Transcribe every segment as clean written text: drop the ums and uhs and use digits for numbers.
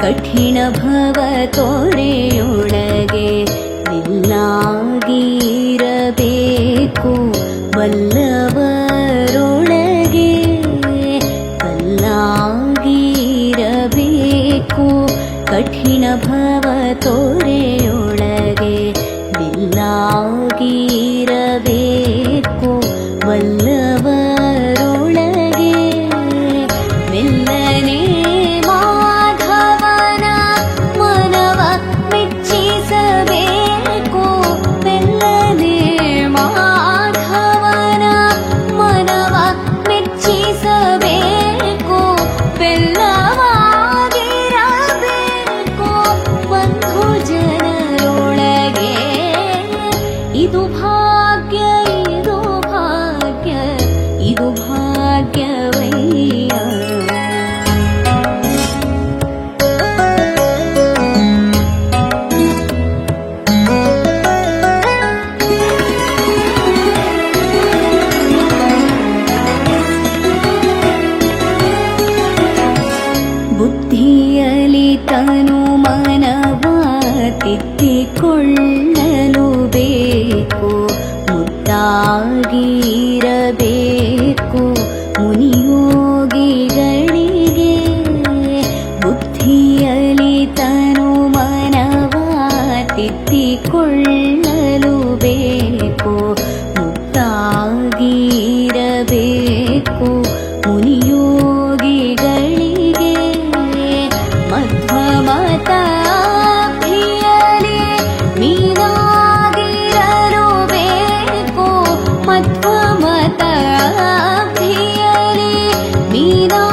ಕಠಿಣ ಭವ ತೊರೆಯೊಳಗೆ ನಿಲ್ಲಾಗಿರಬೇಕು ಬಲ್ಲವರೊಳಗೆ ಕಲ್ಲಾಗಿರಬೇಕು ಕಠಿಣ ಭವ ತೊರೆಯೊಳಗೆ ನಿಲ್ಲಾಗಿರಬೇಕು ಬಲ್ಲವರೊಳಗೆ ಮೆಲ್ಲನೆ ಮಾಧವನ ಮನವ ಮೆಚ್ಚಿಸಬೇಕು ಮೆಲ್ಲನೆ ಮಾಧವನ ಮನವ ಮೆಚ್ಚಿಸಬೇಕು ಬೆಲ್ಲವಾಗಿರಬೇಕು ಬಂಧು ಜನರೊಳಗೆ ಇದು ಭಾಗ್ಯ ಇದು ಭಾಗ್ಯ ಇದು ಭಾಗ್ಯವಯ್ಯ ಬುದ್ಧಿಯಲಿ ತನು ಮನವ ತಿದ್ದಿಕೊಳ್ಳಲು ಬೇಕು ಮುದ್ದಾಗಿರಬೇಕು ಮುನಿಯೋಗಿಗಳಿಗೆ ಬುದ್ಧಿಯಲಿ ತನು ಮನವ ತಿದ್ದಿಕೊಳ್ಳಲು ಬೇಕು ಮುದ್ದಾಗಿರಬೇಕು ಮುನಿಯೋಗಿಗಳಿಗೆ ಮಧ್ವಮತಾಭಿಯಲಿ ಮೀನಾಗಿರಲು ಬೇಕು ಮಧ್ವಮತಾಭಿಯಲಿ ಮೀನಾಗಿರಲು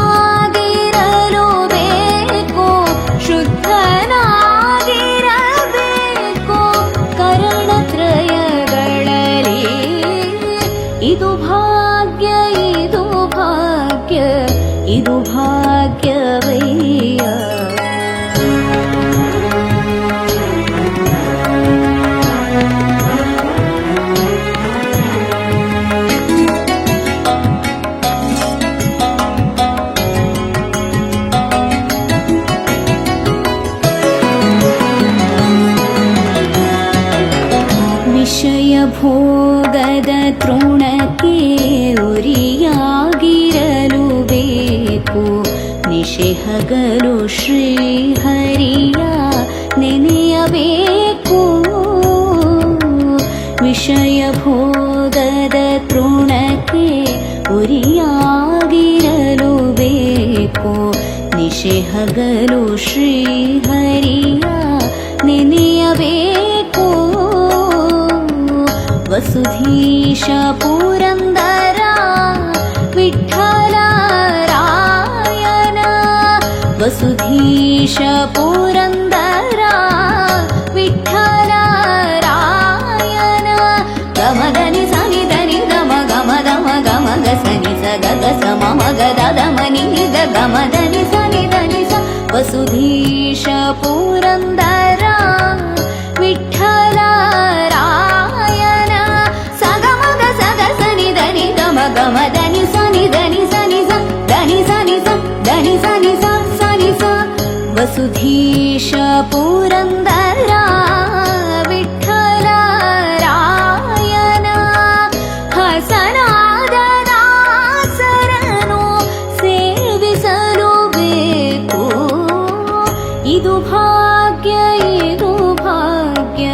ಬೇಕು ಶುದ್ಧನಾಗಿರಬೇಕು ಕರಣತ್ರಯಗಳಲ್ಲಿ ಇದು ಭಾಗ್ಯ ಇದು ಭಾಗ್ಯ ಇದು ಭಾಗ್ಯವಯ್ಯ ವಿಷಯ ಭೋಗದ ತೃಣಕ್ಕೆ ಉರಿಯಾಗಿರಲು ಬೇಕು ನಿಶೆಹಗಲು ಶ್ರೀಹರಿಯ ನೆನೆಯಬೇಕು ವಿಷಯ ಭೋಗದ ತೃಣಕ್ಕೆ ಉರಿಯಾಗಿರಲು ಬೇಕು ನಿಶೆಹಗಲು ಶ್ರೀಹರಿಯ ನೆನೆಯಬೇಕು ವಸುಧೀಶ ಪುರಂದರ ವಿಠ್ಠಲರಾಯನ ವಸುಧೀಶ ಪುರಂದರ ವಿಠ್ಠಲರಾಯನ ಗಮದನಿ ಸನಿ ಧನಿ ಗಮ ಗಮ ದಮ ಗಮ ಗ ಸನಿ ಸ ಗ ಗ ಸ ಮಮ ಗ ದ ದ ಮನಿ ಗ ಗಮದನಿ ಸನಿ ಧನಿ ಸ ವಸುಧೀಶ ಪುರಂದರ ವಿಠ್ಠಲರಾಯನ ಸಗಮಗ ಸಗ ಸನಿ ಧನಿ ಗಮ ಗಮ ಧನಿ ಸನಿ ಧನಿ ಸನಿ ಸ ಧನಿ ಸನಿ ಸ ಧನಿ ಸನಿ ಸ ಸನಿ ಸ ವಸುಧೀಶ ಪುರಂದರ ವಿಠ್ಠಲರಾಯನ ಹಸನಾದ ದಾಸರನು ಸೇವಿಸಲು ಬೇಕು ಇದು ಭಾಗ್ಯ ಇದು ಭಾಗ್ಯ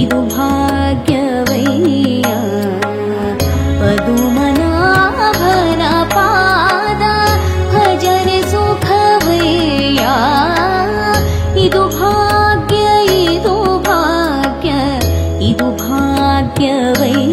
ಇದು ಭಾಗ್ಯವಯ್ಯ ಪದುಮನಾಭನ ಪಾದ ಭಜನೆ ಸುಖವಯ್ಯ ಇದು ಭಾಗ್ಯ ಇದು ಭಾಗ್ಯ ಇದು ಭಾಗ್ಯವಯ್ಯ